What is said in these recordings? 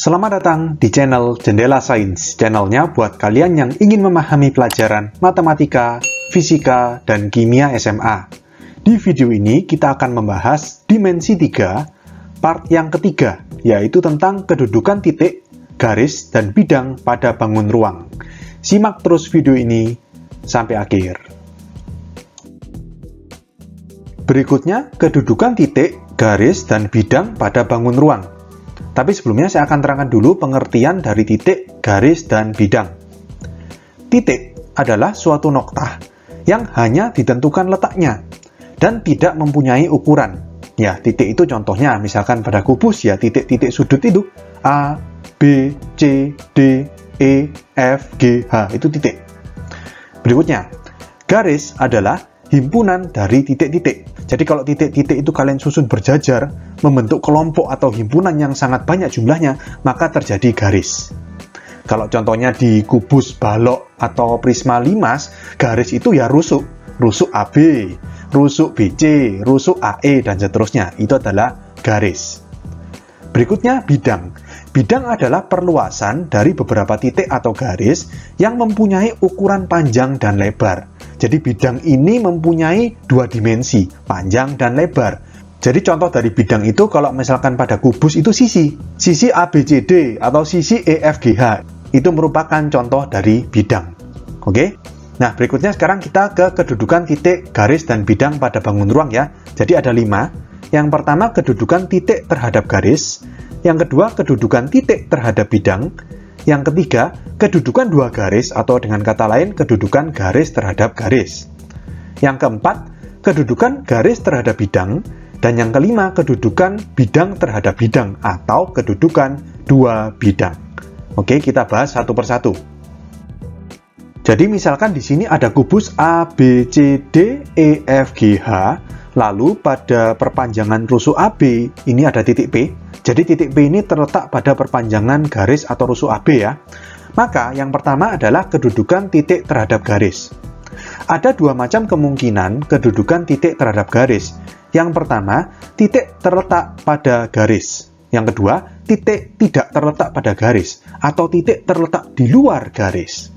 Selamat datang di channel Jendela Sains, channelnya buat kalian yang ingin memahami pelajaran matematika, fisika, dan kimia SMA. Di video ini kita akan membahas dimensi 3, part yang ketiga, yaitu tentang kedudukan titik, garis, dan bidang pada bangun ruang. Simak terus video ini sampai akhir. Berikutnya, kedudukan titik, garis, dan bidang pada bangun ruang. Tapi sebelumnya saya akan terangkan dulu pengertian dari titik, garis, dan bidang. Titik adalah suatu noktah yang hanya ditentukan letaknya dan tidak mempunyai ukuran. Ya, titik itu contohnya misalkan pada kubus ya titik-titik sudut itu A, B, C, D, E, F, G, H itu titik. Berikutnya, garis adalah himpunan dari titik-titik. Jadi kalau titik-titik itu kalian susun berjajar, membentuk kelompok atau himpunan yang sangat banyak jumlahnya, maka terjadi garis. Kalau contohnya di kubus balok atau prisma limas, garis itu ya rusuk. Rusuk AB, rusuk BC, rusuk AE, dan seterusnya. Itu adalah garis. Berikutnya bidang. Bidang adalah perluasan dari beberapa titik atau garis yang mempunyai ukuran panjang dan lebar. Jadi bidang ini mempunyai dua dimensi, panjang dan lebar. Jadi contoh dari bidang itu kalau misalkan pada kubus itu sisi ABCD atau sisi EFGH. Itu merupakan contoh dari bidang. Oke? Nah, berikutnya sekarang kita ke kedudukan titik, garis, dan bidang pada bangun ruang ya. Jadi ada 5. Yang pertama, kedudukan titik terhadap garis. Yang kedua, kedudukan titik terhadap bidang. Yang ketiga, kedudukan dua garis atau dengan kata lain, kedudukan garis terhadap garis. Yang keempat, kedudukan garis terhadap bidang. Dan yang kelima, kedudukan bidang terhadap bidang atau kedudukan dua bidang. Oke, kita bahas satu persatu. Jadi misalkan di sini ada kubus A, B, C, D, E, F, G, H. Lalu pada perpanjangan rusuk AB, ini ada titik P. Jadi titik P ini terletak pada perpanjangan garis atau rusuk AB ya. Maka yang pertama adalah kedudukan titik terhadap garis. Ada dua macam kemungkinan kedudukan titik terhadap garis. Yang pertama, titik terletak pada garis. Yang kedua, titik tidak terletak pada garis atau titik terletak di luar garis.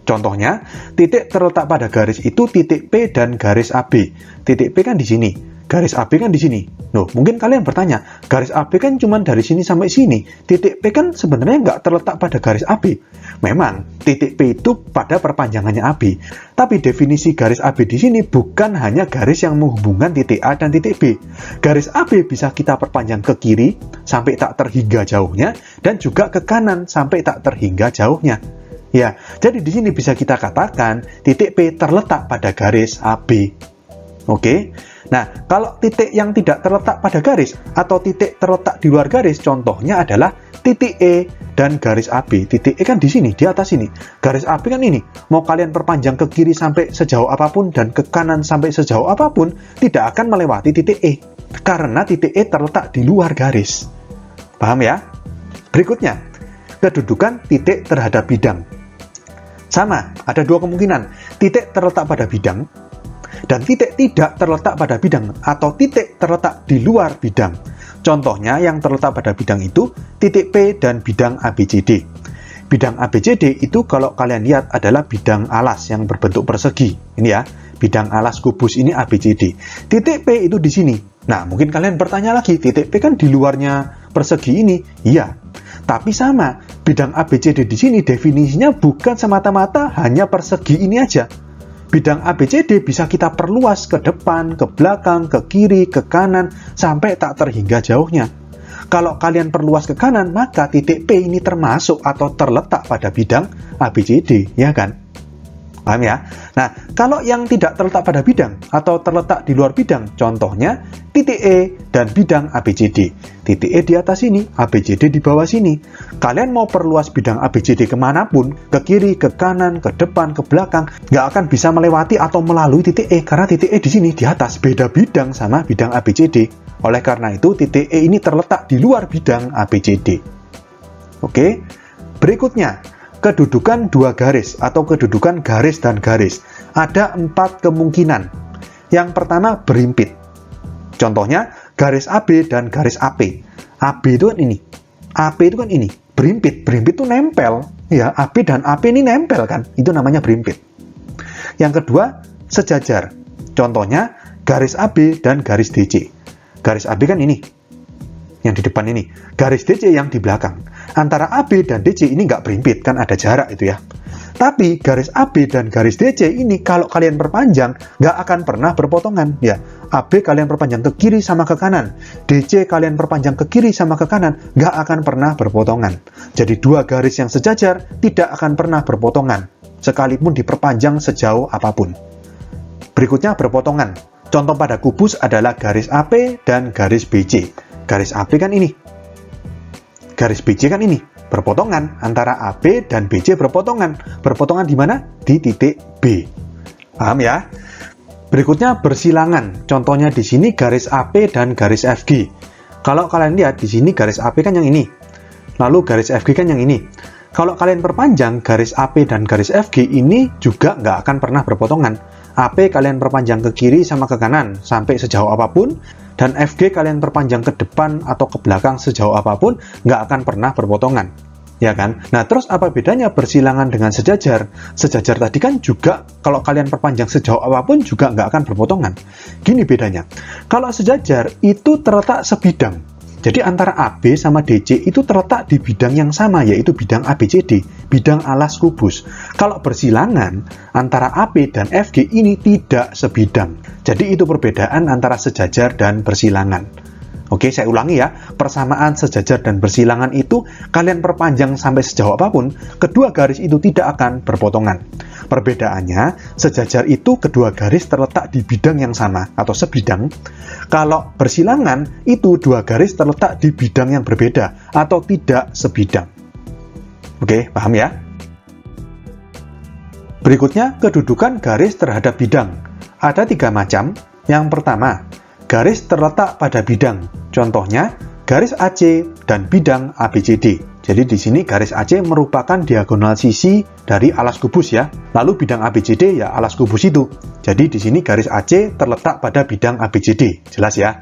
Contohnya, titik terletak pada garis itu titik P dan garis AB. Titik P kan di sini, garis AB kan di sini. Loh, mungkin kalian bertanya, garis AB kan cuma dari sini sampai sini. Titik P kan sebenarnya nggak terletak pada garis AB. Memang, titik P itu pada perpanjangannya AB. Tapi definisi garis AB di sini bukan hanya garis yang menghubungkan titik A dan titik B. Garis AB bisa kita perpanjang ke kiri sampai tak terhingga jauhnya, dan juga ke kanan sampai tak terhingga jauhnya. Ya, jadi di sini bisa kita katakan titik P terletak pada garis AB. Oke. Nah, kalau titik yang tidak terletak pada garis atau titik terletak di luar garis, contohnya adalah titik E dan garis AB. Titik E kan di sini, di atas ini. Garis AB kan ini. Mau kalian perpanjang ke kiri sampai sejauh apapun dan ke kanan sampai sejauh apapun, tidak akan melewati titik E. Karena titik E terletak di luar garis. Paham ya? Berikutnya, kedudukan titik terhadap bidang. Sama, ada dua kemungkinan. Titik terletak pada bidang dan titik tidak terletak pada bidang atau titik terletak di luar bidang. Contohnya yang terletak pada bidang itu titik P dan bidang ABCD. Bidang ABCD itu kalau kalian lihat adalah bidang alas yang berbentuk persegi. Ini ya, bidang alas kubus ini ABCD. Titik P itu di sini. Nah, mungkin kalian bertanya lagi, titik P kan di luarnya persegi ini. Iya. Tapi sama, bidang ABCD di sini definisinya bukan semata-mata hanya persegi ini aja. Bidang ABCD bisa kita perluas ke depan, ke belakang, ke kiri, ke kanan, sampai tak terhingga jauhnya. Kalau kalian perluas ke kanan, maka titik P ini termasuk atau terletak pada bidang ABCD, ya kan? Paham ya? Nah, kalau yang tidak terletak pada bidang atau terletak di luar bidang, contohnya titik E dan bidang ABCD. Titik E di atas sini, ABCD di bawah sini. Kalian mau perluas bidang ABCD kemanapun, ke kiri, ke kanan, ke depan, ke belakang, nggak akan bisa melewati atau melalui titik E, karena titik E di sini, di atas, beda bidang sama bidang ABCD. Oleh karena itu, titik E ini terletak di luar bidang ABCD. Oke, berikutnya, kedudukan dua garis atau kedudukan garis dan garis. Ada 4 kemungkinan. Yang pertama, berimpit. Contohnya, garis AB dan garis AP. AB itu kan ini. AP itu kan ini. berimpit. Berimpit itu nempel. Ya, AB dan AP ini nempel kan? Itu namanya berimpit. Yang kedua, sejajar. Contohnya, garis AB dan garis DC. Garis AB kan ini, yang di depan ini. Garis DC yang di belakang. Antara AB dan DC ini nggak berimpit, kan ada jarak itu ya. Tapi garis AB dan garis DC ini kalau kalian perpanjang, nggak akan pernah berpotongan. Ya, AB kalian perpanjang ke kiri sama ke kanan. DC kalian perpanjang ke kiri sama ke kanan, nggak akan pernah berpotongan. Jadi dua garis yang sejajar tidak akan pernah berpotongan, sekalipun diperpanjang sejauh apapun. Berikutnya berpotongan. Contoh pada kubus adalah garis AP dan garis BC. Garis AP kan ini. Garis BC kan ini. Berpotongan antara AB dan BC berpotongan. Berpotongan di mana? Di titik B. Paham ya? Berikutnya bersilangan. Contohnya di sini garis AP dan garis FG. Kalau kalian lihat di sini garis AP kan yang ini. Lalu garis FG kan yang ini. Kalau kalian perpanjang garis AP dan garis FG ini juga nggak akan pernah berpotongan. AP kalian perpanjang ke kiri sama ke kanan sampai sejauh apapun, dan FG kalian perpanjang ke depan atau ke belakang sejauh apapun, nggak akan pernah berpotongan. Ya kan? Nah, terus apa bedanya bersilangan dengan sejajar? Sejajar tadi kan juga kalau kalian perpanjang sejauh apapun juga nggak akan berpotongan. Gini bedanya. Kalau sejajar itu terletak sebidang. Jadi antara AB sama DC itu terletak di bidang yang sama, yaitu bidang ABCD, bidang alas kubus. Kalau bersilangan, antara AB dan FG ini tidak sebidang. Jadi itu perbedaan antara sejajar dan bersilangan. Oke, saya ulangi ya. Persamaan sejajar dan bersilangan itu kalian perpanjang sampai sejauh apapun, kedua garis itu tidak akan berpotongan. Perbedaannya, sejajar itu kedua garis terletak di bidang yang sama atau sebidang. Kalau bersilangan, itu dua garis terletak di bidang yang berbeda atau tidak sebidang. Oke, paham ya? Berikutnya, kedudukan garis terhadap bidang. Ada 3 macam. Yang pertama, garis terletak pada bidang. Contohnya, garis AC dan bidang ABCD. Jadi di sini garis AC merupakan diagonal sisi dari alas kubus ya. Lalu bidang ABCD ya alas kubus itu. Jadi di sini garis AC terletak pada bidang ABCD. Jelas ya?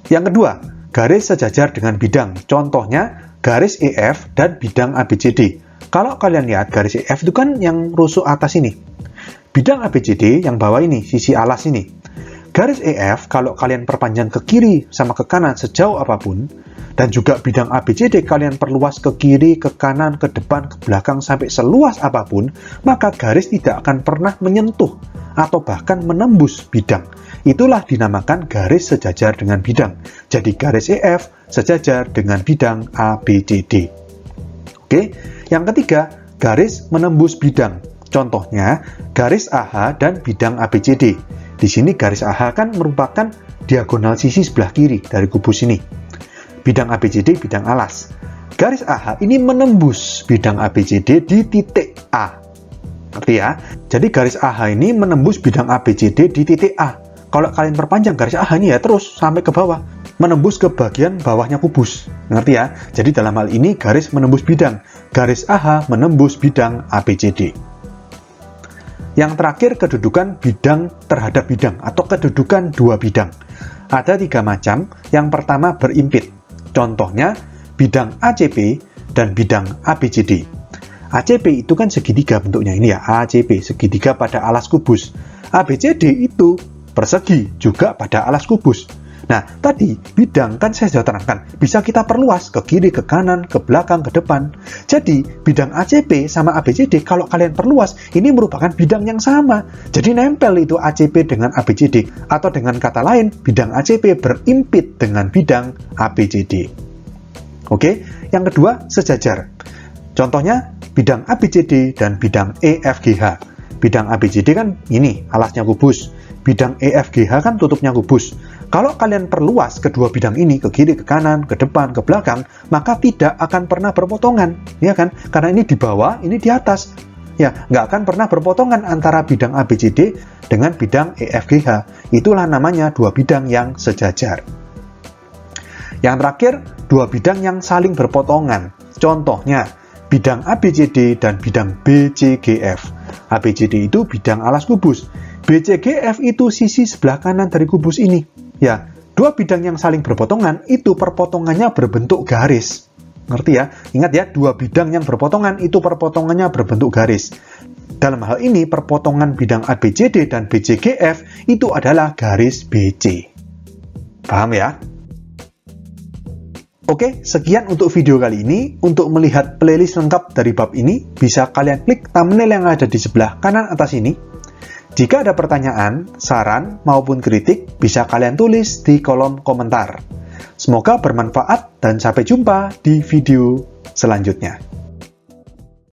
Yang kedua, garis sejajar dengan bidang. Contohnya, garis EF dan bidang ABCD. Kalau kalian lihat garis EF itu kan yang rusuk atas ini. Bidang ABCD yang bawah ini, sisi alas ini. Garis EF kalau kalian perpanjang ke kiri sama ke kanan sejauh apapun, dan juga bidang ABCD kalian perluas ke kiri, ke kanan, ke depan, ke belakang sampai seluas apapun, maka garis tidak akan pernah menyentuh atau bahkan menembus bidang. Itulah dinamakan garis sejajar dengan bidang. Jadi garis EF sejajar dengan bidang ABCD. Oke, yang ketiga, garis menembus bidang. Contohnya, garis AH dan bidang ABCD. Di sini garis AH kan merupakan diagonal sisi sebelah kiri dari kubus ini. Bidang ABCD bidang alas. Garis AH ini menembus bidang ABCD di titik A. Ngerti ya? Jadi garis AH ini menembus bidang ABCD di titik A. Kalau kalian perpanjang garis AH ini ya terus sampai ke bawah. Menembus ke bagian bawahnya kubus. Ngerti ya? Jadi dalam hal ini garis menembus bidang. Garis AH menembus bidang ABCD. Yang terakhir, kedudukan bidang terhadap bidang atau kedudukan dua bidang. Ada 3 macam. Yang pertama berimpit. Contohnya bidang ACP dan bidang ABCD. ACP itu kan segitiga bentuknya ini ya, ACP, segitiga pada alas kubus. ABCD itu persegi juga pada alas kubus. Nah, tadi bidang kan saya sudah terangkan, bisa kita perluas ke kiri, ke kanan, ke belakang, ke depan. Jadi, bidang ACP sama ABCD kalau kalian perluas, ini merupakan bidang yang sama. Jadi, nempel itu ACP dengan ABCD. Atau dengan kata lain, bidang ACP berimpit dengan bidang ABCD. Oke, yang kedua, sejajar. Contohnya, bidang ABCD dan bidang EFGH. Bidang ABCD kan ini, alasnya kubus. Bidang EFGH kan tutupnya kubus. Kalau kalian perluas kedua bidang ini ke kiri, ke kanan, ke depan, ke belakang, maka tidak akan pernah berpotongan, ya kan? Karena ini di bawah, ini di atas. Ya, nggak akan pernah berpotongan antara bidang ABCD dengan bidang EFGH. Itulah namanya dua bidang yang sejajar. Yang terakhir, dua bidang yang saling berpotongan. Contohnya, bidang ABCD dan bidang BCGF. ABCD itu bidang alas kubus. BCGF itu sisi sebelah kanan dari kubus ini. Ya, dua bidang yang saling berpotongan itu perpotongannya berbentuk garis. Ngerti ya? Ingat ya, dua bidang yang berpotongan itu perpotongannya berbentuk garis. Dalam hal ini, perpotongan bidang ABCD dan BCGF itu adalah garis BC. Paham ya? Oke, sekian untuk video kali ini. Untuk melihat playlist lengkap dari bab ini, bisa kalian klik thumbnail yang ada di sebelah kanan atas ini. Jika ada pertanyaan, saran, maupun kritik, bisa kalian tulis di kolom komentar. Semoga bermanfaat dan sampai jumpa di video selanjutnya.